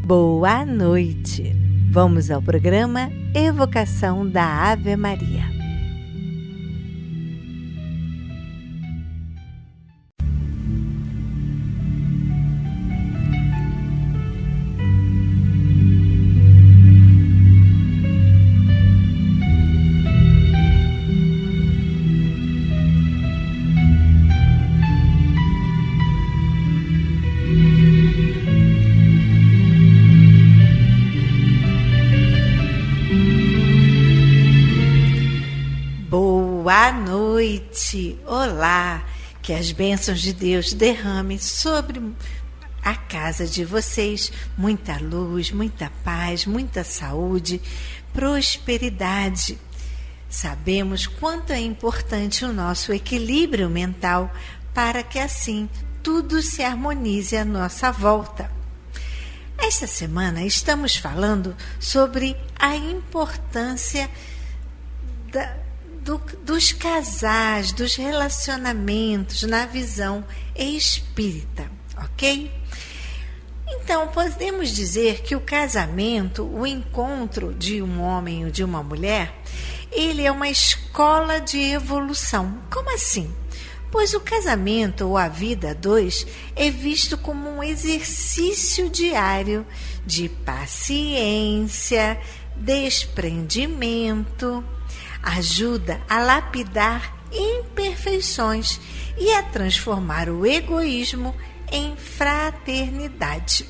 Boa noite! Vamos ao programa Evocação da Ave Maria. Boa noite! Olá! Que as bênçãos de Deus derramem sobre a casa de vocês muita luz, muita paz, muita saúde, prosperidade. Sabemos quanto é importante o nosso equilíbrio mental para que assim tudo se harmonize à nossa volta. Esta semana estamos falando sobre a importância dos casais, dos relacionamentos na visão espírita, ok? Então, podemos dizer que o casamento, o encontro de um homem ou de uma mulher, ele é uma escola de evolução. Como assim? Pois o casamento ou a vida a dois é visto como um exercício diário de paciência, desprendimento, ajuda a lapidar imperfeições e a transformar o egoísmo em fraternidade.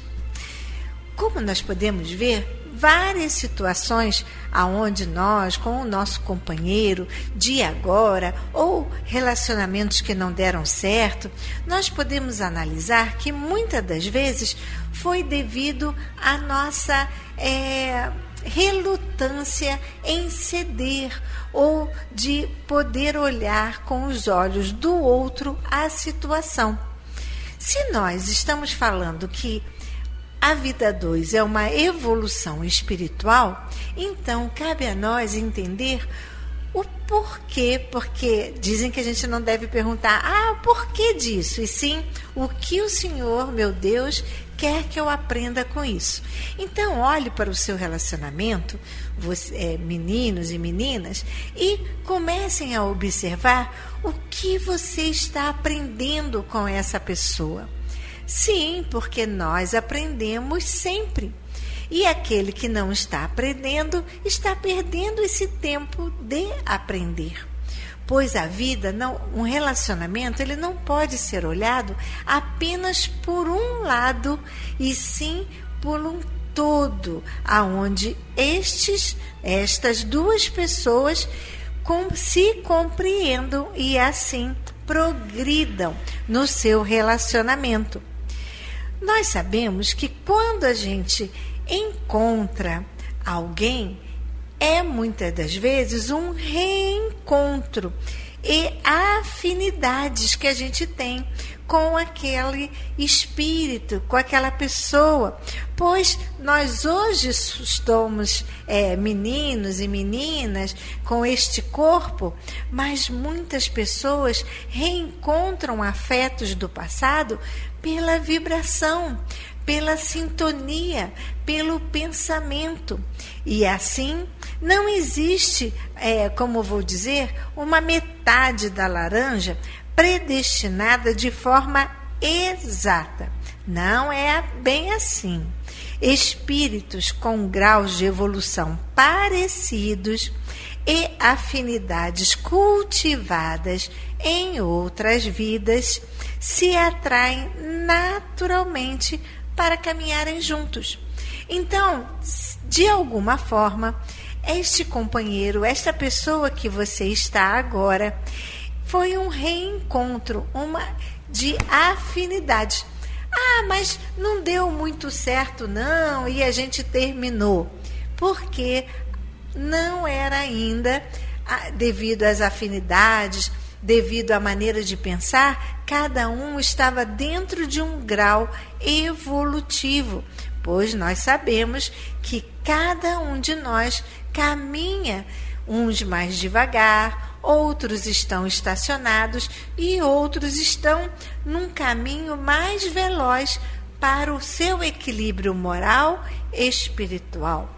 Como nós podemos ver, várias situações aonde nós, com o nosso companheiro de agora, ou relacionamentos que não deram certo, nós podemos analisar que muitas das vezes foi devido à nossa relutância em ceder ou de poder olhar com os olhos do outro a situação. Se nós estamos falando que a vida 2 é uma evolução espiritual, então cabe a nós entender o porquê, porque dizem que a gente não deve perguntar, o porquê disso, e sim, o que o Senhor, meu Deus, quer que eu aprenda com isso. Então, olhe para o seu relacionamento, meninos e meninas, e comecem a observar o que você está aprendendo com essa pessoa. Sim, porque nós aprendemos sempre. E aquele que não está aprendendo, está perdendo esse tempo de aprender. Pois a vida, um relacionamento, ele não pode ser olhado apenas por um lado, e sim por um todo, aonde estas duas pessoas se compreendam e assim progridam no seu relacionamento. Nós sabemos que quando a gente encontra alguém, é muitas das vezes um reencontro e afinidades que a gente tem com aquele espírito, com aquela pessoa, pois nós hoje somos meninos e meninas com este corpo, mas muitas pessoas reencontram afetos do passado pela vibração, pela sintonia, pelo pensamento. E assim, não existe, como vou dizer, uma metade da laranja predestinada de forma exata. Não é bem assim. Espíritos com graus de evolução parecidos e afinidades cultivadas em outras vidas se atraem naturalmente para caminharem juntos. Então, de alguma forma, este companheiro, esta pessoa que você está agora, foi um reencontro, de afinidade. Mas não deu muito certo não, e a gente terminou. Porque não era ainda, devido às afinidades, devido à maneira de pensar, cada um estava dentro de um grau evolutivo, pois nós sabemos que cada um de nós caminha, uns mais devagar, outros estão estacionados e outros estão num caminho mais veloz para o seu equilíbrio moral e espiritual.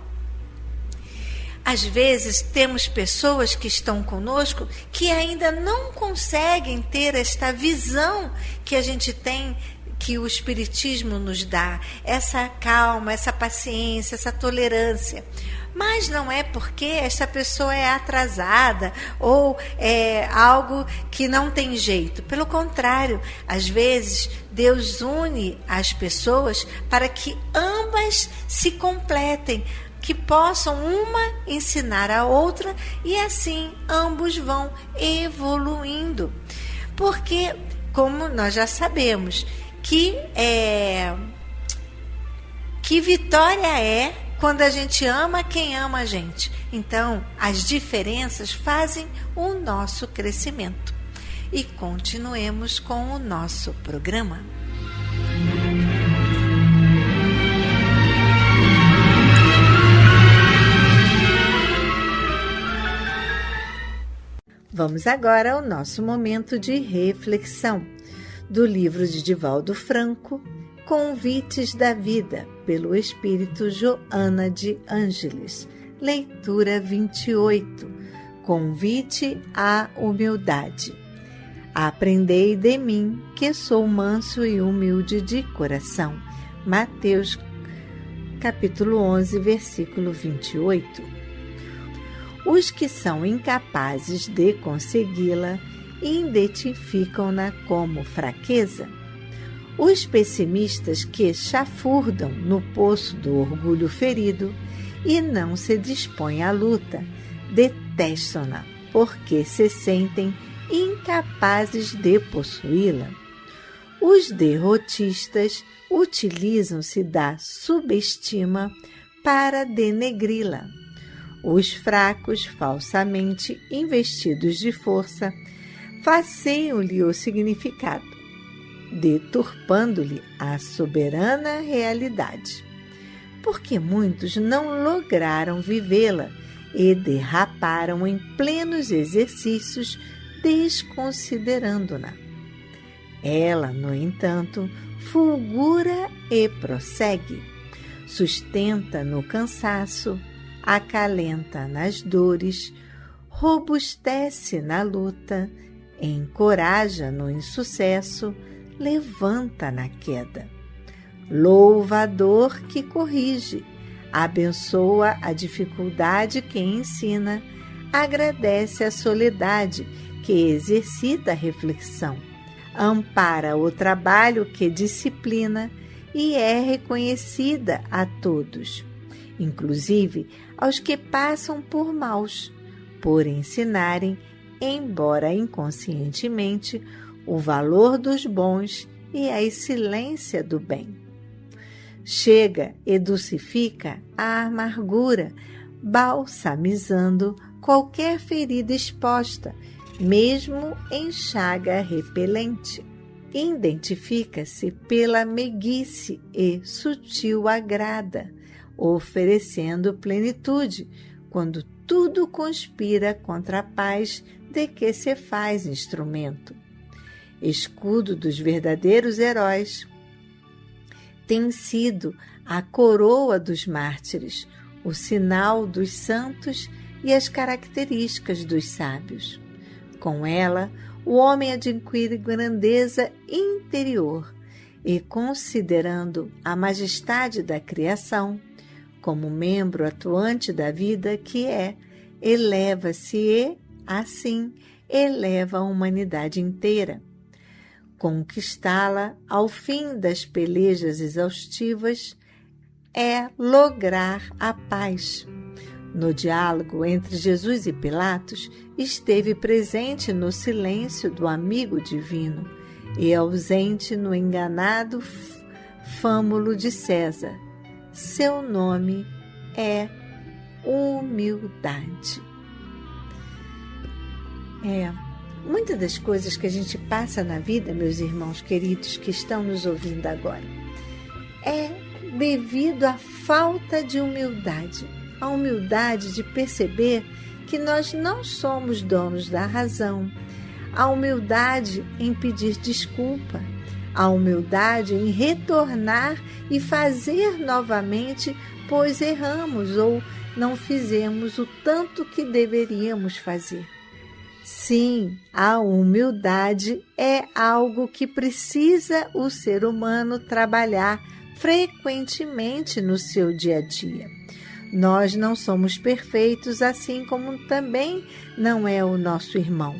Às vezes temos pessoas que estão conosco que ainda não conseguem ter esta visão que a gente tem, que o Espiritismo nos dá, essa calma, essa paciência, essa tolerância. Mas não é porque essa pessoa é atrasada ou é algo que não tem jeito. Pelo contrário, às vezes Deus une as pessoas para que ambas se completem, que possam uma ensinar a outra e assim ambos vão evoluindo. Porque, como nós já sabemos, que vitória é quando a gente ama quem ama a gente. Então, as diferenças fazem o nosso crescimento. E continuemos com o nosso programa. Vamos agora ao nosso momento de reflexão, do livro de Divaldo Franco, Convites da Vida, pelo Espírito Joana de Ângeles. Leitura 28. Convite à humildade. Aprendei de mim, que sou manso e humilde de coração. Mateus, capítulo 11, versículo 28. Os que são incapazes de consegui-la identificam-na como fraqueza. Os pessimistas que chafurdam no poço do orgulho ferido e não se dispõem à luta, detestam-na porque se sentem incapazes de possuí-la. Os derrotistas utilizam-se da subestima para denegri-la. Os fracos, falsamente investidos de força, faceiam-lhe o significado, deturpando-lhe a soberana realidade, porque muitos não lograram vivê-la e derraparam em plenos exercícios, desconsiderando-na. Ela, no entanto, fulgura e prossegue, sustenta no cansaço, acalenta nas dores, robustece na luta, encoraja no insucesso, levanta na queda. Louva a dor que corrige, abençoa a dificuldade que ensina, agradece a soledade que exercita a reflexão, ampara o trabalho que disciplina e é reconhecida a todos, inclusive aos que passam por maus, por ensinarem, embora inconscientemente, o valor dos bons e a excelência do bem. Chega e dulcifica a amargura, balsamizando qualquer ferida exposta, mesmo em chaga repelente. Identifica-se pela meiguice e sutil agrada, oferecendo plenitude, quando tudo conspira contra a paz de que se faz instrumento. Escudo dos verdadeiros heróis, tem sido a coroa dos mártires, o sinal dos santos e as características dos sábios. Com ela, o homem adquire grandeza interior e, considerando a majestade da criação, como membro atuante da vida que é, eleva-se e, assim, eleva a humanidade inteira. Conquistá-la ao fim das pelejas exaustivas é lograr a paz. No diálogo entre Jesus e Pilatos, esteve presente no silêncio do amigo divino e ausente no enganado fâmulo de César. Seu nome é humildade. Muitas das coisas que a gente passa na vida, meus irmãos queridos que estão nos ouvindo agora, é devido à falta de humildade. A humildade de perceber que nós não somos donos da razão. A humildade em pedir desculpa. A humildade em retornar e fazer novamente, pois erramos ou não fizemos o tanto que deveríamos fazer. Sim, a humildade é algo que precisa o ser humano trabalhar frequentemente no seu dia a dia. Nós não somos perfeitos, assim como também não é o nosso irmão,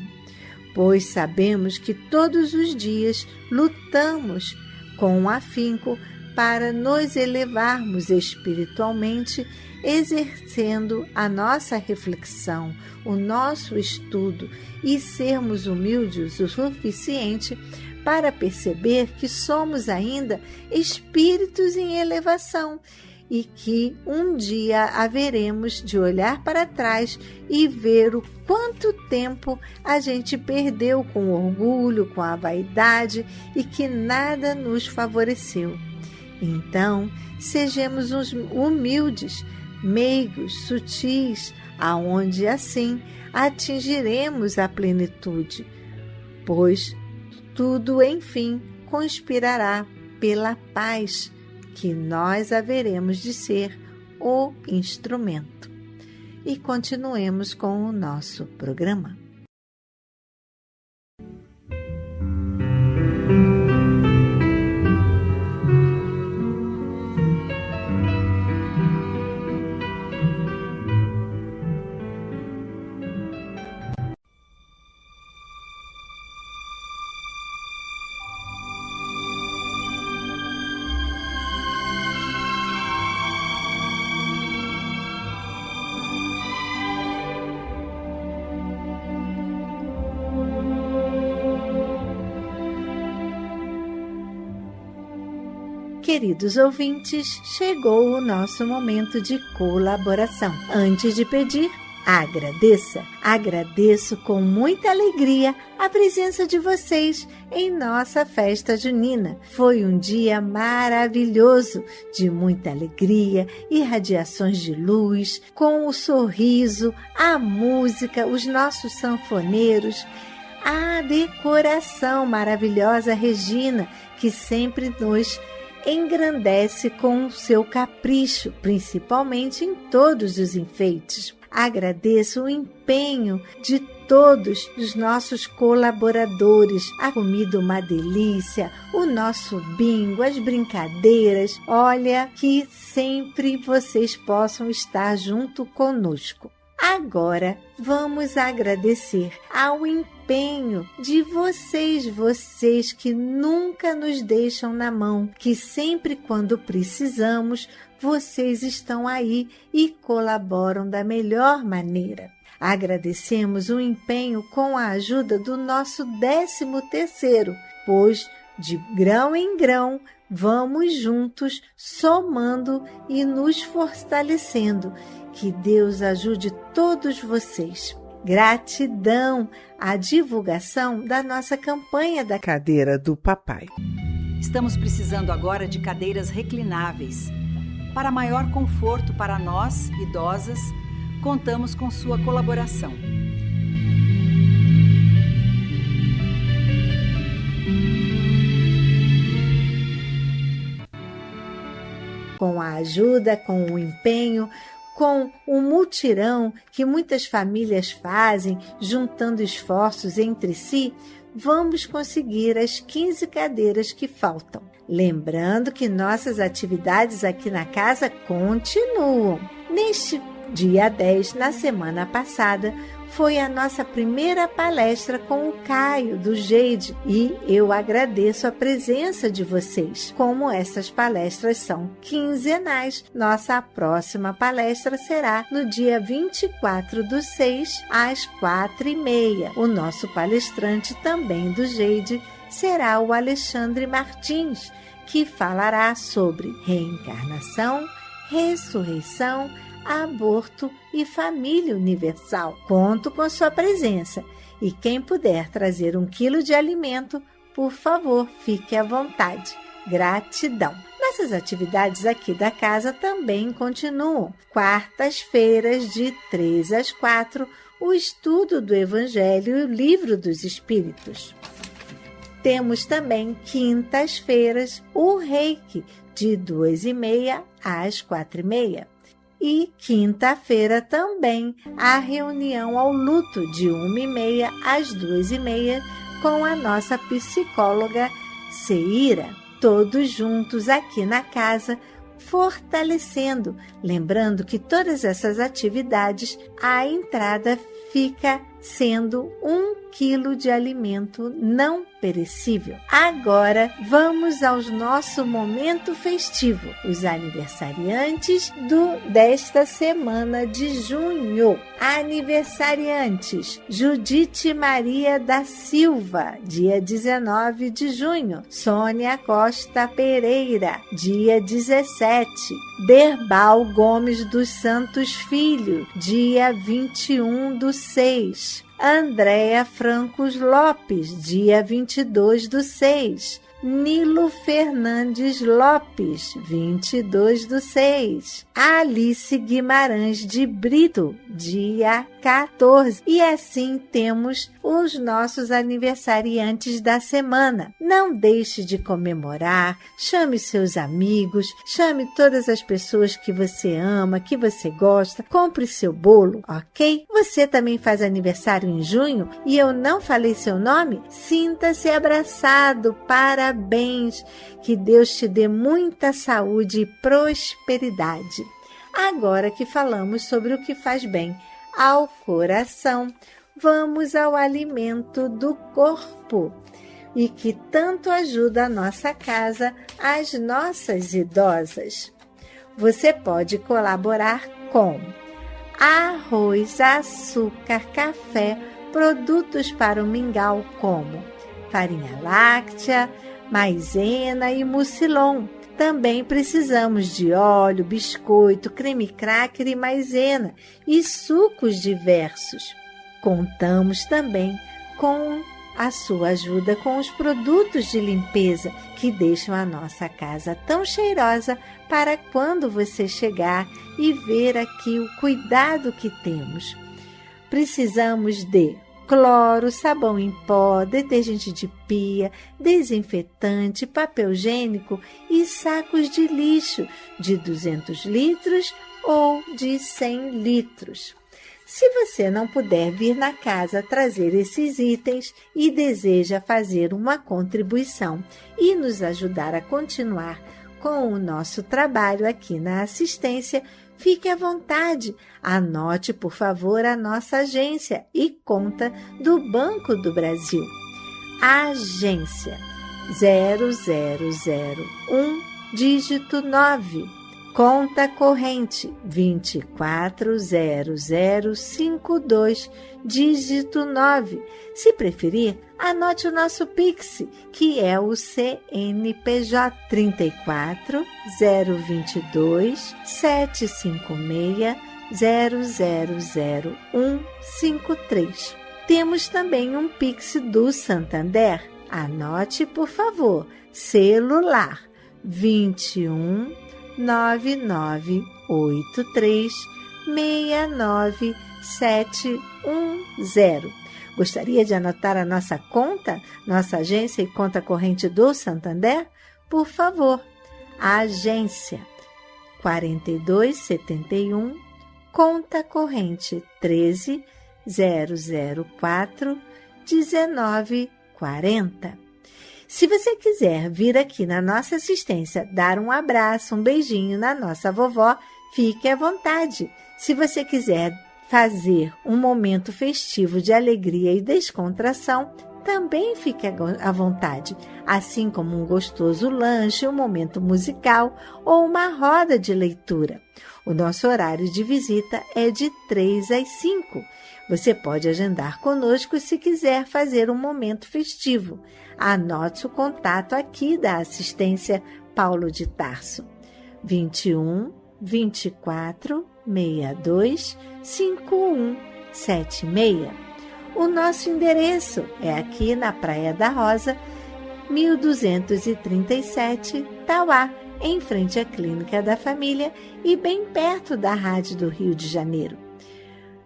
pois sabemos que todos os dias lutamos com afinco para nos elevarmos espiritualmente, exercendo a nossa reflexão, o nosso estudo e sermos humildes o suficiente para perceber que somos ainda espíritos em elevação e que um dia haveremos de olhar para trás e ver o quanto tempo a gente perdeu com o orgulho, com a vaidade e que nada nos favoreceu. Então, sejamos humildes, meigos, sutis, aonde assim atingiremos a plenitude, pois tudo, enfim, conspirará pela paz que nós haveremos de ser o instrumento. E continuemos com o nosso programa. Queridos ouvintes, chegou o nosso momento de colaboração. Antes de pedir, agradeça. Agradeço com muita alegria a presença de vocês em nossa festa junina. Foi um dia maravilhoso, de muita alegria, irradiações de luz, com o sorriso, a música, os nossos sanfoneiros, a decoração maravilhosa Regina, que sempre nos engrandece com o seu capricho, principalmente em todos os enfeites. Agradeço o empenho de todos os nossos colaboradores. A comida uma delícia, o nosso bingo, as brincadeiras. Olha, que sempre vocês possam estar junto conosco. Agora, vamos agradecer ao empenho de vocês que nunca nos deixam na mão, que sempre quando precisamos, vocês estão aí e colaboram da melhor maneira. Agradecemos o empenho com a ajuda do nosso 13º, pois de grão em grão, vamos juntos somando e nos fortalecendo. Que Deus ajude todos vocês. Gratidão à divulgação da nossa campanha da Cadeira do Papai. Estamos precisando agora de cadeiras reclináveis. Para maior conforto para nós, idosas, contamos com sua colaboração. Com a ajuda, com o empenho, com o mutirão que muitas famílias fazem, juntando esforços entre si, vamos conseguir as 15 cadeiras que faltam. Lembrando que nossas atividades aqui na casa continuam. Neste dia 10, na semana passada, foi a nossa primeira palestra com o Caio, do Jeide, e eu agradeço a presença de vocês. Como essas palestras são quinzenais, nossa próxima palestra será no dia 24/6, às 4h30. O nosso palestrante também do Jeide será o Alexandre Martins, que falará sobre reencarnação, ressurreição, aborto e família universal. Conto com sua presença e quem puder trazer 1 quilo de alimento, por favor, fique à vontade. Gratidão. Nossas atividades aqui da casa também continuam. Quartas-feiras, de 3 às 4, o estudo do Evangelho e o Livro dos Espíritos. Temos também quintas-feiras o reiki, de 2h30 às 4h30. E quinta-feira também a reunião ao luto, de 1h30 às 2h30, com a nossa psicóloga Seira. Todos juntos aqui na casa, fortalecendo. Lembrando que todas essas atividades, a entrada fica sendo 1 quilo de alimento não perecível. Agora vamos ao nosso momento festivo, os aniversariantes desta semana de junho. Aniversariantes: Judite Maria da Silva, dia 19 de junho. Sônia Costa Pereira, dia 17. Derbal Gomes dos Santos Filho, dia 21/6. Andréa Francos Lopes, dia 22/6. Nilo Fernandes Lopes, 22/6. Alice Guimarães de Brito, dia 14. E assim temos os nossos aniversariantes da semana. Não deixe de comemorar, chame seus amigos, chame todas as pessoas que você ama, que você gosta, compre seu bolo, ok? Você também faz aniversário em junho e eu não falei seu nome? Sinta-se abraçado, parabéns, que Deus te dê muita saúde e prosperidade. Agora que falamos sobre o que faz bem ao coração, vamos ao alimento do corpo e que tanto ajuda a nossa casa, as nossas idosas. Você pode colaborar com arroz, açúcar, café, produtos para o mingau como farinha láctea, maisena e mucilon. Também precisamos de óleo, biscoito, creme cracker e maisena e sucos diversos. Contamos também com a sua ajuda com os produtos de limpeza que deixam a nossa casa tão cheirosa para quando você chegar e ver aqui o cuidado que temos. Precisamos de cloro, sabão em pó, detergente de pia, desinfetante, papel higiênico e sacos de lixo de 200 litros ou de 100 litros. Se você não puder vir na casa trazer esses itens e deseja fazer uma contribuição e nos ajudar a continuar com o nosso trabalho aqui na assistência, fique à vontade. Anote, por favor, a nossa agência e conta do Banco do Brasil. Agência 0001, dígito 9. Conta corrente 240052, dígito 9. Se preferir, anote o nosso Pix, que é o CNPJ 34 022 756 000153. Temos também um Pix do Santander. Anote, por favor, celular 21 9983 69710. Gostaria de anotar a nossa conta, nossa agência e conta corrente do Santander? Por favor, a agência 4271, conta corrente 13004 1940. Se você quiser vir aqui na nossa assistência dar um abraço, um beijinho na nossa vovó, fique à vontade. Se você quiser fazer um momento festivo de alegria e descontração, também fique à vontade, assim como um gostoso lanche, um momento musical ou uma roda de leitura. O nosso horário de visita é de 3 às 5. Você pode agendar conosco se quiser fazer um momento festivo. Anote o contato aqui da assistência Paulo de Tarso: 21 24 62 5176. O nosso endereço é aqui na Praia da Rosa, 1237, Tauá, em frente à Clínica da Família e bem perto da Rádio do Rio de Janeiro.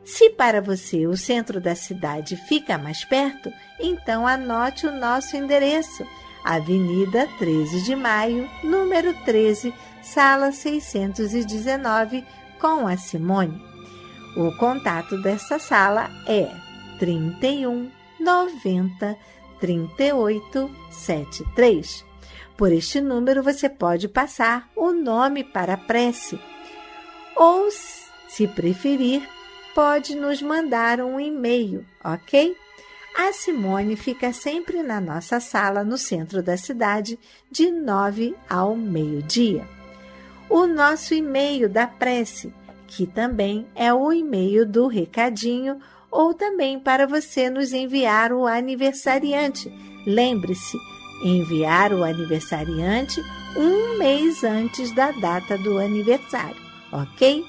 Se para você o centro da cidade fica mais perto, então anote o nosso endereço. Avenida 13 de Maio, número 13, sala 619, com a Simone. O contato desta sala é 31 90 38 73. Por este número você pode passar o nome para a prece. Ou, se preferir, pode nos mandar um e-mail, ok? A Simone fica sempre na nossa sala no centro da cidade, de 9 ao meio-dia. O nosso e-mail da prece, que também é o e-mail do recadinho, ou também para você nos enviar o aniversariante. Lembre-se, enviar o aniversariante um mês antes da data do aniversário, ok?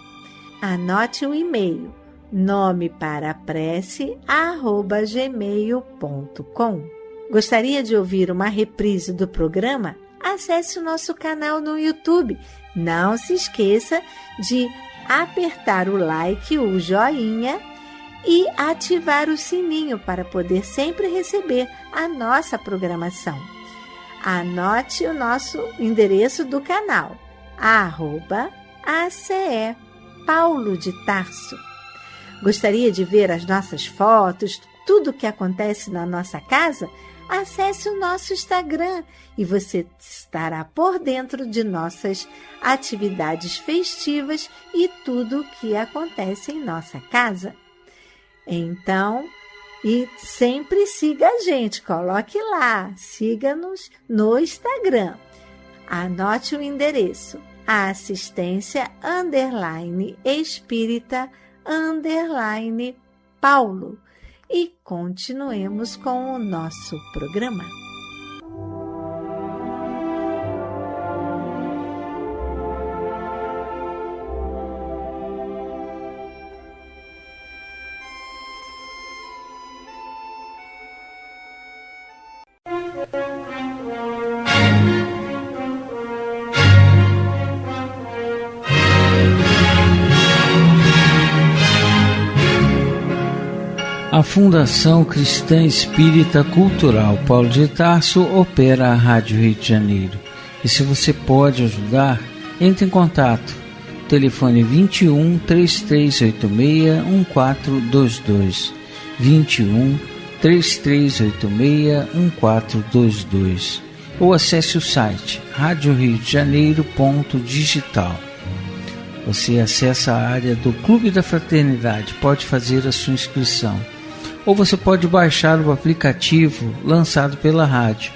Anote o e-mail nomeParaPrece@gmail.com. Gostaria de ouvir uma reprise do programa? Acesse o nosso canal no YouTube. Não se esqueça de apertar o like, o joinha e ativar o sininho para poder sempre receber a nossa programação. Anote o nosso endereço do canal, @ACE Paulo de Tarso. Gostaria de ver as nossas fotos, tudo o que acontece na nossa casa? Acesse o nosso Instagram e você estará por dentro de nossas atividades festivas e tudo o que acontece em nossa casa. Então, e sempre siga a gente, coloque lá, siga-nos no Instagram. Anote o endereço, assistência_espírita_Paulo. E continuemos com o nosso programa. A Fundação Cristã Espírita Cultural Paulo de Tarso opera a Rádio Rio de Janeiro. E se você pode ajudar, entre em contato. Telefone 21 3386 1422. 21 3386 1422. Ou acesse o site radioriodejaneiro.digital. Você acessa a área do Clube da Fraternidade, pode fazer a sua inscrição. Ou você pode baixar o aplicativo lançado pela rádio,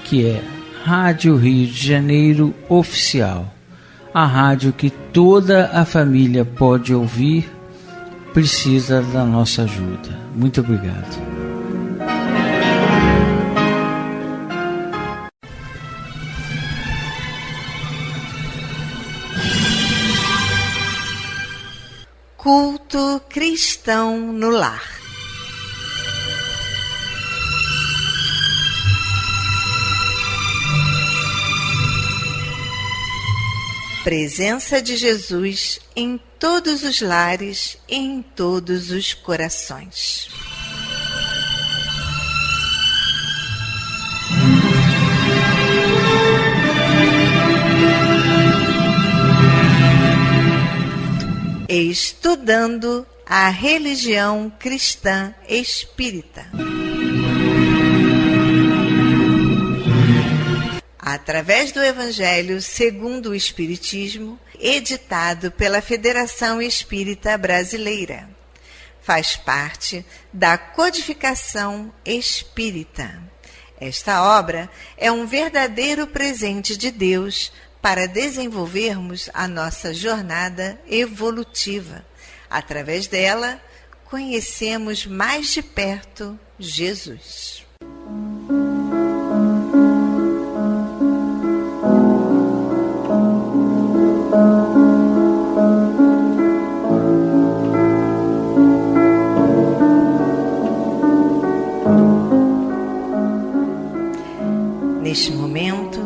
que é Rádio Rio de Janeiro Oficial. A rádio que toda a família pode ouvir, precisa da nossa ajuda. Muito obrigado. Culto cristão no lar. Presença de Jesus em todos os lares e em todos os corações. Estudando a religião cristã espírita. Através do Evangelho segundo o Espiritismo, editado pela Federação Espírita Brasileira. Faz parte da Codificação Espírita. Esta obra é um verdadeiro presente de Deus para desenvolvermos a nossa jornada evolutiva. Através dela, conhecemos mais de perto Jesus. Neste momento,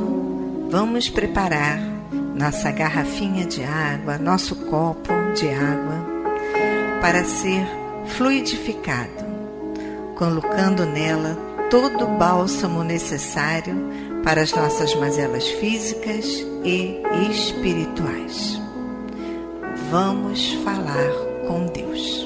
vamos preparar nossa garrafinha de água, nosso copo de água, para ser fluidificado, colocando nela todo o bálsamo necessário para as nossas mazelas físicas e espirituais. Vamos falar com Deus.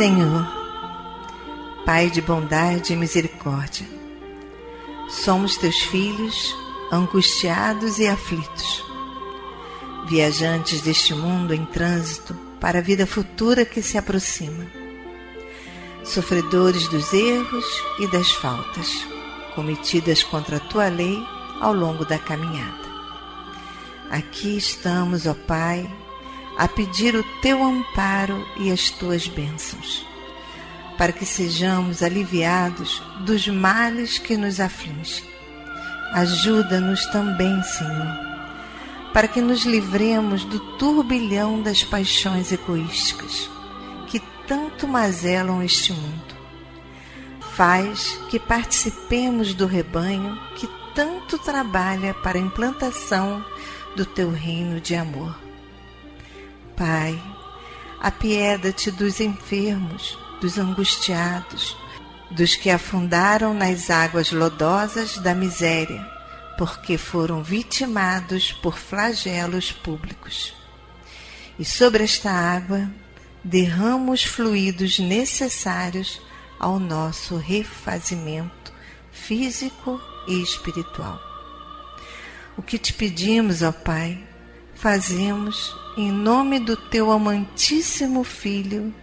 Senhor, Pai de bondade e misericórdia, somos teus filhos, angustiados e aflitos, viajantes deste mundo em trânsito para a vida futura que se aproxima, sofredores dos erros e das faltas cometidas contra a tua lei ao longo da caminhada. Aqui estamos, ó Pai, a pedir o teu amparo e as tuas bênçãos, para que sejamos aliviados dos males que nos afligem. Ajuda-nos também, Senhor, para que nos livremos do turbilhão das paixões egoísticas que tanto mazelam este mundo. Faz que participemos do rebanho que tanto trabalha para a implantação do teu reino de amor. Pai, apieda-te dos enfermos, dos angustiados, dos que afundaram nas águas lodosas da miséria, porque foram vitimados por flagelos públicos. E sobre esta água derrama os fluidos necessários ao nosso refazimento físico e espiritual. O que te pedimos, ó Pai, fazemos em nome do teu amantíssimo Filho,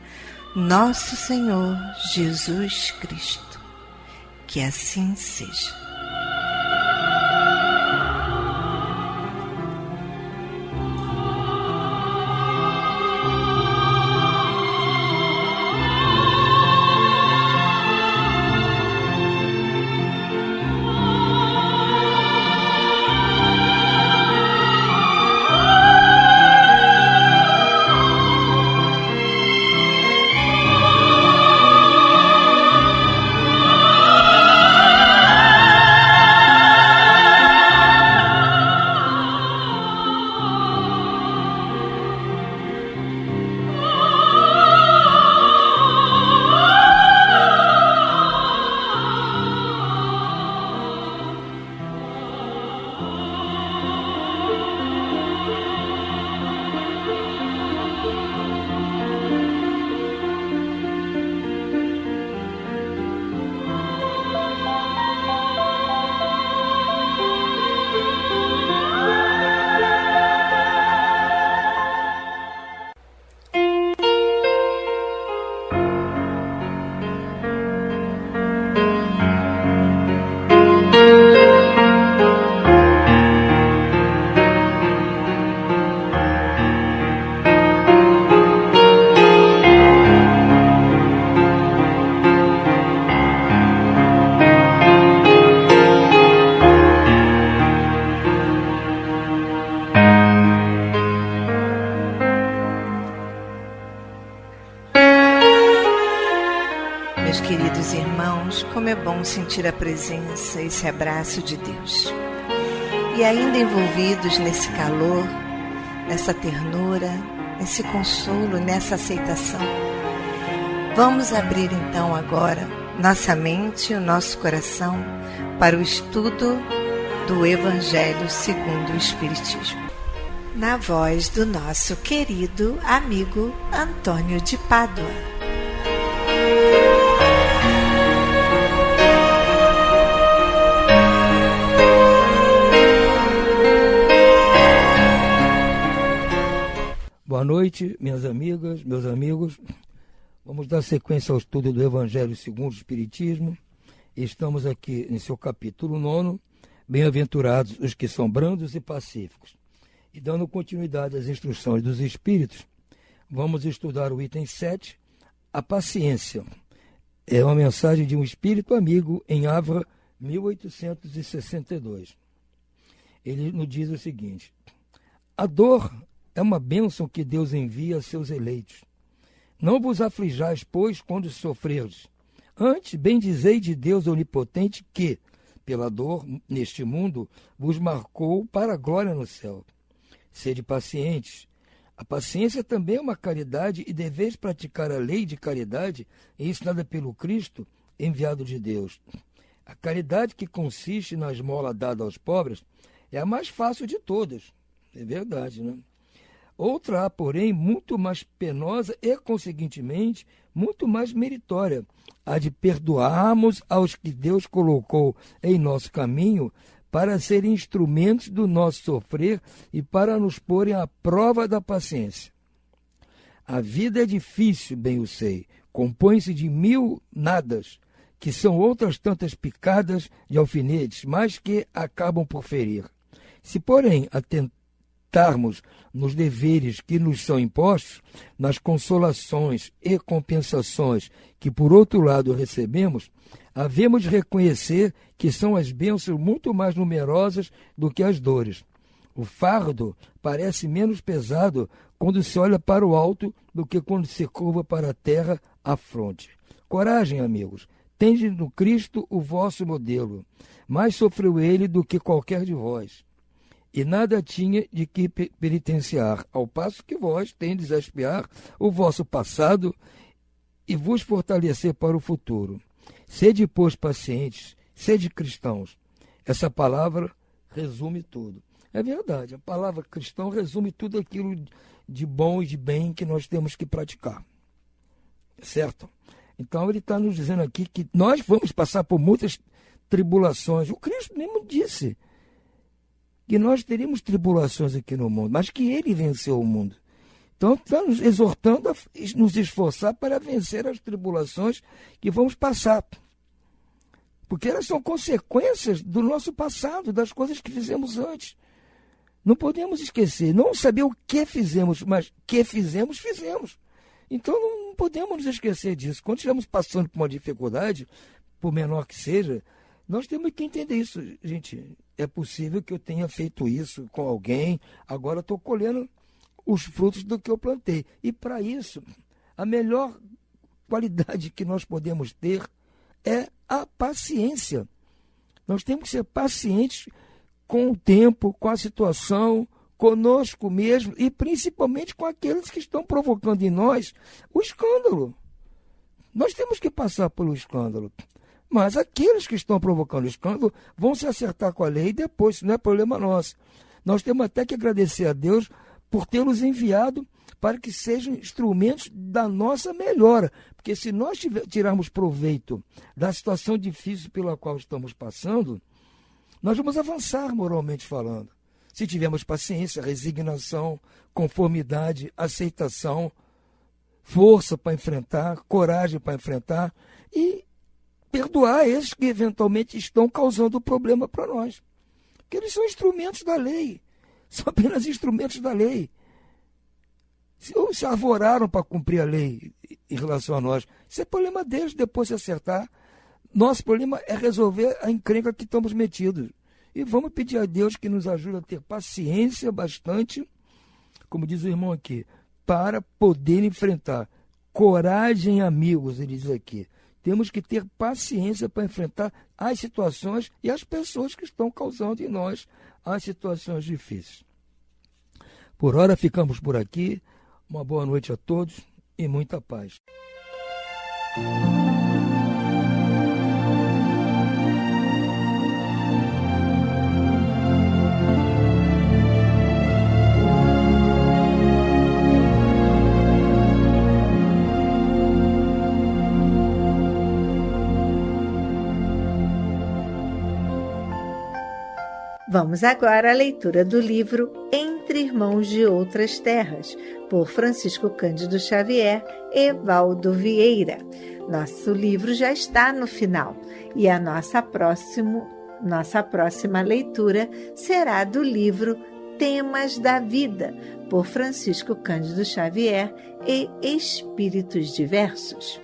nosso Senhor Jesus Cristo. Que assim seja. Meus queridos irmãos, como é bom sentir a presença, esse abraço de Deus. E ainda envolvidos nesse calor, nessa ternura, nesse consolo, nessa aceitação, vamos abrir então agora nossa mente e o nosso coração para o estudo do Evangelho segundo o Espiritismo, na voz do nosso querido amigo Antônio de Pádua. Boa noite, minhas amigas, meus amigos. Vamos dar sequência ao estudo do Evangelho segundo o Espiritismo. Estamos aqui em seu capítulo 9, Bem-aventurados os que são brandos e pacíficos. E dando continuidade às instruções dos Espíritos, vamos estudar o item 7, a paciência. É uma mensagem de um Espírito amigo em Havre, 1862. Ele nos diz o seguinte: a dor é uma bênção que Deus envia a seus eleitos. Não vos aflijais, pois, quando sofrerdes. Antes, bendizei de Deus onipotente que, pela dor neste mundo, vos marcou para a glória no céu. Sede pacientes. A paciência também é uma caridade e deveis praticar a lei de caridade ensinada pelo Cristo, enviado de Deus. A caridade que consiste na esmola dada aos pobres é a mais fácil de todas. É verdade, né? Outra há, porém, muito mais penosa e, conseguintemente, muito mais meritória, a de perdoarmos aos que Deus colocou em nosso caminho para serem instrumentos do nosso sofrer e para nos porem à prova da paciência. A vida é difícil, bem o sei, compõe-se de 1000 nadas, que são outras tantas picadas de alfinetes, mas que acabam por ferir. Se, porém, atentarmos nos deveres que nos são impostos, nas consolações e compensações que, por outro lado, recebemos, havemos de reconhecer que são as bênçãos muito mais numerosas do que as dores. O fardo parece menos pesado quando se olha para o alto do que quando se curva para a terra a fronte. Coragem, amigos. Tende no Cristo o vosso modelo. Mais sofreu ele do que qualquer de vós. E nada tinha de que penitenciar, ao passo que vós tendes a expiar o vosso passado e vos fortalecer para o futuro. Sede, pois, pacientes, sede cristãos. Essa palavra resume tudo. É verdade, a palavra cristão resume tudo aquilo de bom e de bem que nós temos que praticar. Certo? Então ele está nos dizendo aqui que nós vamos passar por muitas tribulações. O Cristo mesmo disse que nós teríamos tribulações aqui no mundo, mas que ele venceu o mundo. Então está nos exortando a nos esforçar para vencer as tribulações que vamos passar. Porque elas são consequências do nosso passado, das coisas que fizemos antes. Não podemos esquecer, não saber o que fizemos, mas que fizemos, fizemos. Então não podemos nos esquecer disso. Quando estivermos passando por uma dificuldade, por menor que seja, nós temos que entender isso. Gente, é possível que eu tenha feito isso com alguém, agora estou colhendo os frutos do que eu plantei. E para isso, a melhor qualidade que nós podemos ter é a paciência. Nós temos que ser pacientes com o tempo, com a situação, conosco mesmo e principalmente com aqueles que estão provocando em nós o escândalo. Nós temos que passar pelo escândalo. Mas aqueles que estão provocando o escândalo vão se acertar com a lei depois, isso não é problema nosso. Nós temos até que agradecer a Deus por tê-los enviado para que sejam instrumentos da nossa melhora. Porque se nós tirarmos proveito da situação difícil pela qual estamos passando, nós vamos avançar moralmente falando. Se tivermos paciência, resignação, conformidade, aceitação, força para enfrentar, coragem para enfrentar e perdoar esses que eventualmente estão causando problema para nós. Porque eles são instrumentos da lei. São apenas instrumentos da lei. Se arvoraram para cumprir a lei em relação a nós, isso é problema deles depois de acertar. Nosso problema é resolver a encrenca que estamos metidos. E vamos pedir a Deus que nos ajude a ter paciência bastante, como diz o irmão aqui, para poder enfrentar. Coragem, amigos, ele diz aqui. Temos que ter paciência para enfrentar as situações e as pessoas que estão causando em nós as situações difíceis. Por hora ficamos por aqui. Uma boa noite a todos e muita paz. Vamos agora à leitura do livro Entre Irmãos de Outras Terras, por Francisco Cândido Xavier e Valdo Vieira. Nosso livro já está no final e a nossa próxima leitura será do livro Temas da Vida, por Francisco Cândido Xavier e Espíritos Diversos.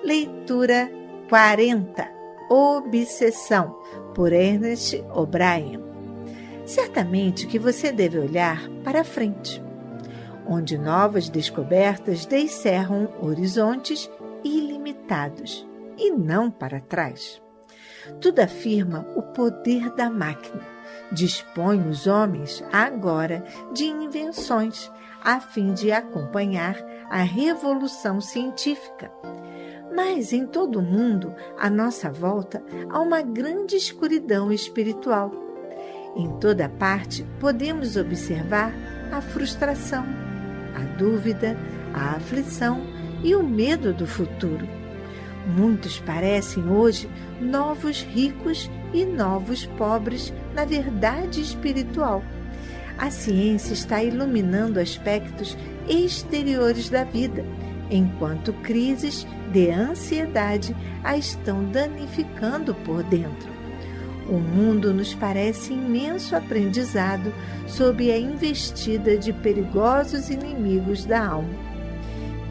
Leitura 40. Obsessão, por Ernest O'Brien. Certamente que você deve olhar para frente, onde novas descobertas descerram horizontes ilimitados, e não para trás. Tudo afirma o poder da máquina. Dispõe os homens agora de invenções a fim de acompanhar a revolução científica. Mas em todo o mundo, à nossa volta, há uma grande escuridão espiritual. Em toda parte, podemos observar a frustração, a dúvida, a aflição e o medo do futuro. Muitos parecem hoje novos ricos e novos pobres na verdade espiritual. A ciência está iluminando aspectos exteriores da vida, enquanto crises de ansiedade a estão danificando por dentro. O mundo nos parece imenso aprendizado sob a investida de perigosos inimigos da alma.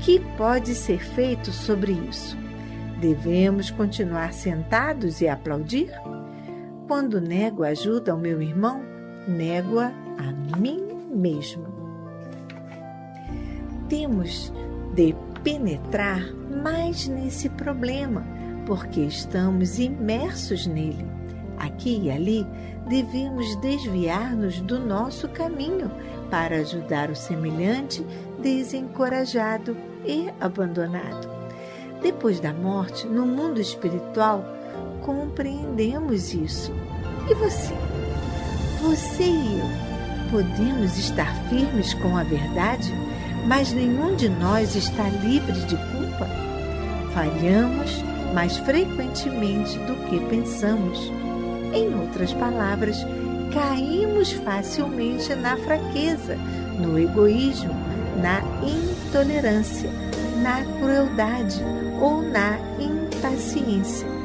Que pode ser feito sobre isso? Devemos continuar sentados e aplaudir? Quando nego ajuda ao meu irmão, nego-a a mim mesmo. Temos de penetrar mais nesse problema, porque estamos imersos nele. Aqui e ali, devemos desviar-nos do nosso caminho para ajudar o semelhante desencorajado e abandonado. Depois da morte, no mundo espiritual, compreendemos isso. E você? Você e eu podemos estar firmes com a verdade, mas nenhum de nós está livre de culpa? Falhamos mais frequentemente do que pensamos. Em outras palavras, caímos facilmente na fraqueza, no egoísmo, na intolerância, na crueldade ou na impaciência.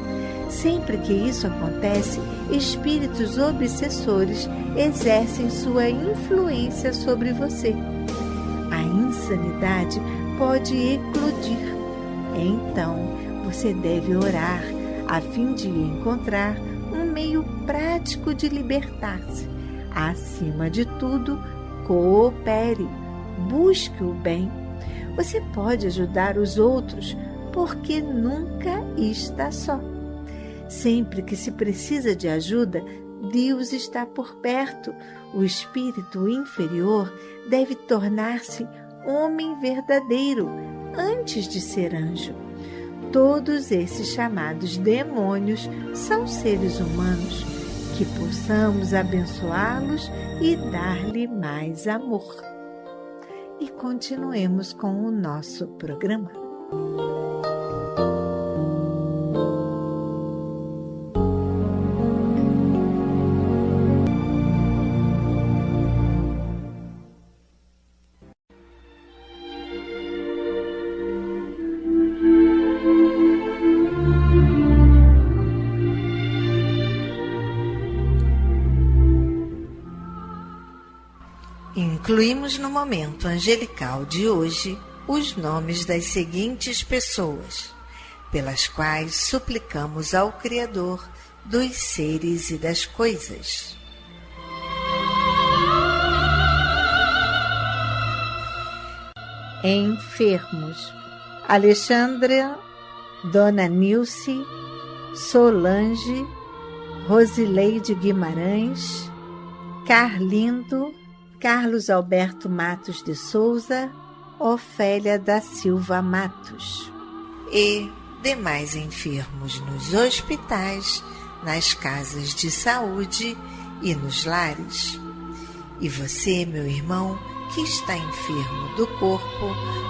Sempre que isso acontece, espíritos obsessores exercem sua influência sobre você. A insanidade pode eclodir. Então, você deve orar a fim de encontrar um meio prático de libertar-se. Acima de tudo, coopere, busque o bem. Você pode ajudar os outros, porque nunca está só. Sempre que se precisa de ajuda, Deus está por perto. O espírito inferior deve tornar-se homem verdadeiro antes de ser anjo. Todos esses chamados demônios são seres humanos, que possamos abençoá-los e dar-lhe mais amor. E continuemos com o nosso programa. Incluímos no momento angelical de hoje os nomes das seguintes pessoas, pelas quais suplicamos ao Criador dos seres e das coisas. Enfermos: Alexandra, Dona Nilce, Solange, Rosileide Guimarães, Carlindo, Carlos Alberto Matos de Souza, Ofélia da Silva Matos. E demais enfermos nos hospitais, nas casas de saúde e nos lares. E você, meu irmão, que está enfermo do corpo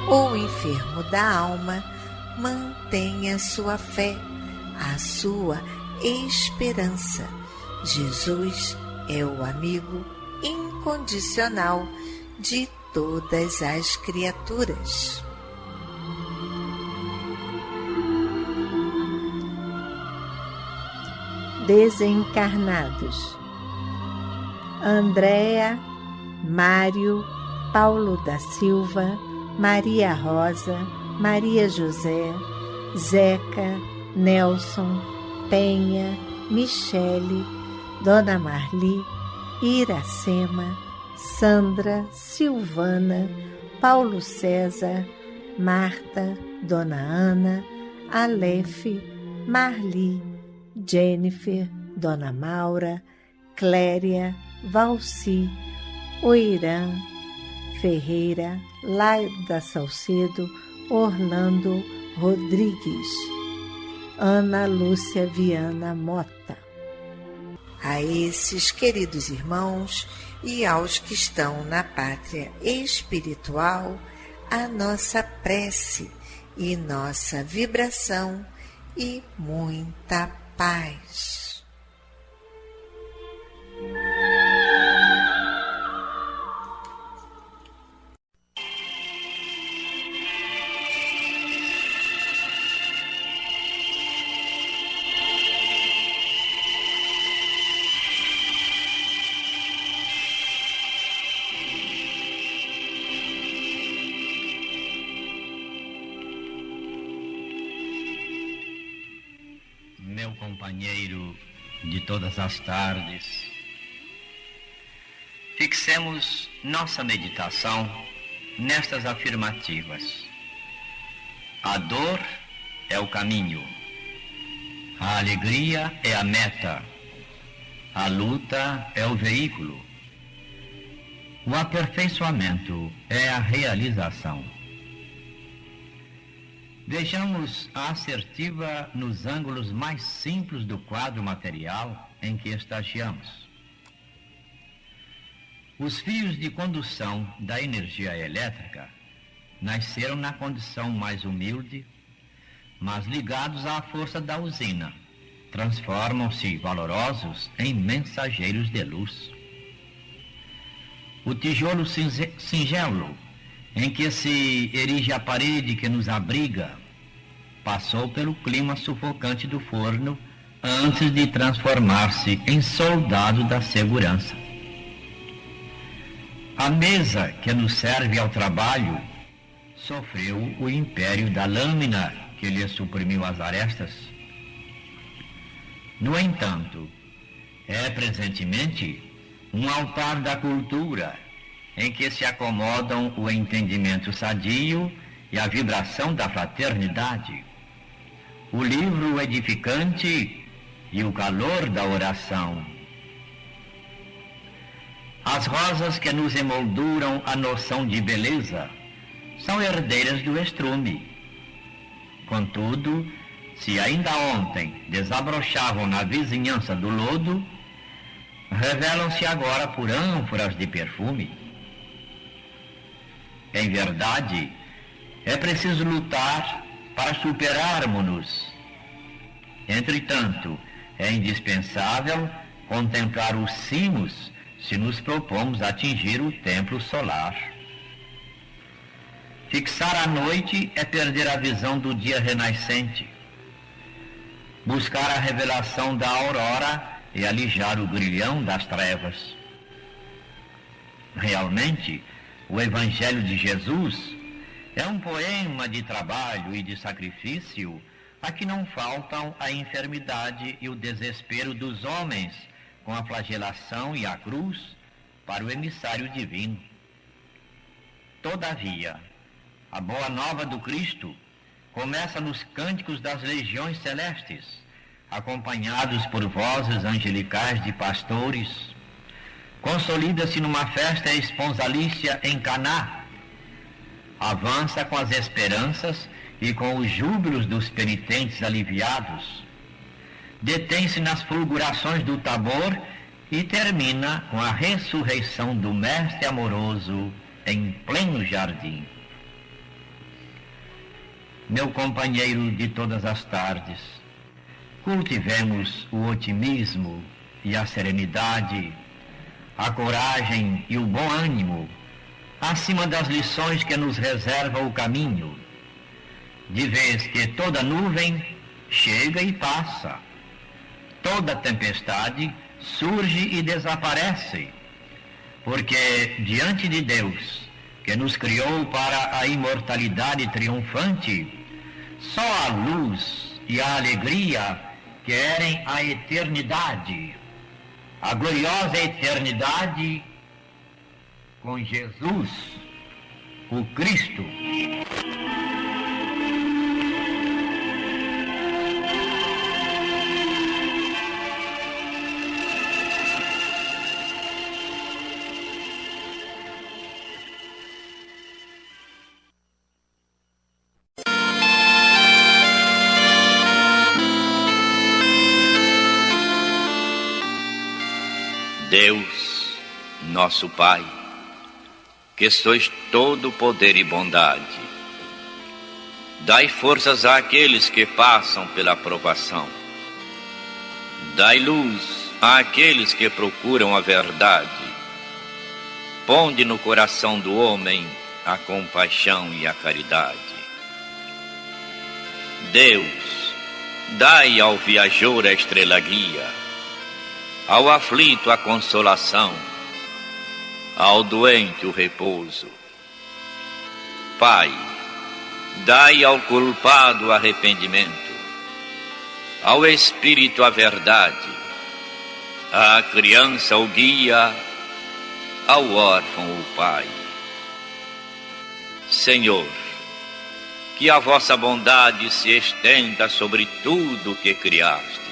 ou enfermo da alma, mantenha sua fé, a sua esperança. Jesus é o amigo incondicional de todas as criaturas. Desencarnados: Andréa, Mário, Paulo da Silva, Maria Rosa, Maria José, Zeca, Nelson, Penha, Michele, Dona Marli, Iracema, Sandra, Silvana, Paulo César, Marta, Dona Ana, Aleph, Marli, Jennifer, Dona Maura, Cléria, Valci, Oirã, Ferreira, Laida Salcedo, Orlando Rodrigues, Ana Lúcia Viana Mota. A esses queridos irmãos e aos que estão na pátria espiritual, a nossa prece e nossa vibração e muita paz. Meu companheiro de todas as tardes, fixemos nossa meditação nestas afirmativas. A dor é o caminho, a alegria é a meta, a luta é o veículo, o aperfeiçoamento é a realização. Vejamos a assertiva nos ângulos mais simples do quadro material em que estagiamos. Os fios de condução da energia elétrica nasceram na condição mais humilde, mas ligados à força da usina, transformam-se valorosos em mensageiros de luz. O tijolo singelo em que se erige a parede que nos abriga, passou pelo clima sufocante do forno antes de transformar-se em soldado da segurança. A mesa que nos serve ao trabalho sofreu o império da lâmina que lhe suprimiu as arestas. No entanto, é presentemente um altar da cultura em que se acomodam o entendimento sadio e a vibração da fraternidade, o livro edificante e o calor da oração. As rosas que nos emolduram a noção de beleza são herdeiras do estrume. Contudo, se ainda ontem desabrochavam na vizinhança do lodo, revelam-se agora por ânforas de perfume. Em verdade, é preciso lutar para superarmos-nos. Entretanto, é indispensável contemplar os cimos se nos propomos atingir o templo solar. Fixar a noite é perder a visão do dia renascente. Buscar a revelação da aurora é alijar o grilhão das trevas. Realmente, o Evangelho de Jesus é um poema de trabalho e de sacrifício a que não faltam a enfermidade e o desespero dos homens com a flagelação e a cruz para o emissário divino. Todavia, a boa nova do Cristo começa nos cânticos das legiões celestes, acompanhados por vozes angelicais de pastores. Consolida-se numa festa esponsalícia em Caná. Avança com as esperanças e com os júbilos dos penitentes aliviados. Detém-se nas fulgurações do Tabor e termina com a ressurreição do Mestre amoroso em pleno jardim. Meu companheiro de todas as tardes, cultivemos o otimismo e a serenidade, a coragem e o bom ânimo, acima das lições que nos reserva o caminho, de vez que toda nuvem chega e passa, toda tempestade surge e desaparece, porque diante de Deus, que nos criou para a imortalidade triunfante, só a luz e a alegria querem a eternidade, a gloriosa eternidade com Jesus, o Cristo. Deus, nosso Pai, que sois todo poder e bondade, dai forças àqueles que passam pela provação, dai luz àqueles que procuram a verdade, ponde no coração do homem a compaixão e a caridade. Deus, dai ao viajor a estrela guia, ao aflito a consolação, ao doente o repouso. Pai, dai ao culpado o arrependimento, ao espírito a verdade, à criança o guia, ao órfão o pai. Senhor, que a vossa bondade se estenda sobre tudo o que criastes.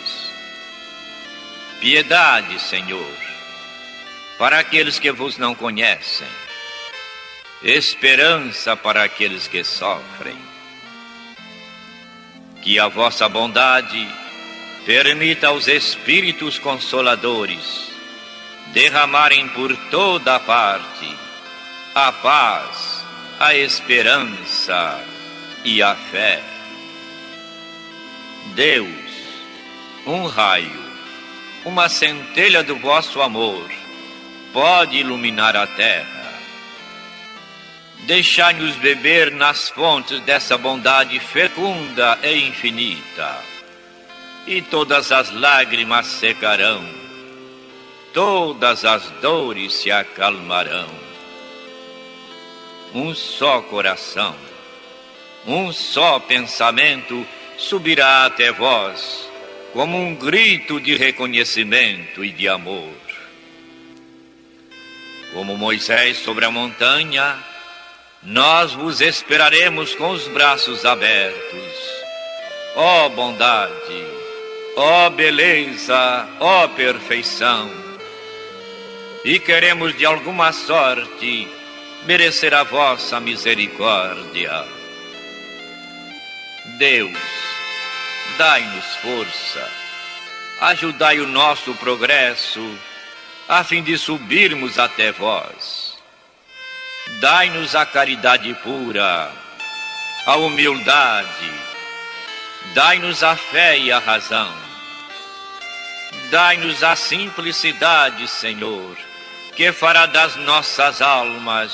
Piedade, Senhor, para aqueles que vos não conhecem, esperança para aqueles que sofrem. Que a vossa bondade permita aos Espíritos Consoladores derramarem por toda a parte a paz, a esperança e a fé. Deus, um raio, uma centelha do vosso amor pode iluminar a terra. Deixai-nos beber nas fontes dessa bondade fecunda e infinita, e todas as lágrimas secarão, todas as dores se acalmarão. Um só coração, um só pensamento subirá até vós, como um grito de reconhecimento e de amor. Como Moisés sobre a montanha, nós vos esperaremos com os braços abertos. Ó bondade, ó beleza, ó perfeição! E queremos de alguma sorte merecer a vossa misericórdia. Deus, dai-nos força, ajudai o nosso progresso, a fim de subirmos até vós. Dai-nos a caridade pura, a humildade, dai-nos a fé e a razão. Dai-nos a simplicidade, Senhor, que fará das nossas almas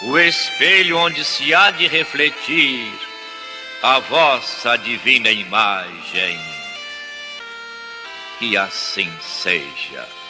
o espelho onde se há de refletir a vossa divina imagem. Que assim seja.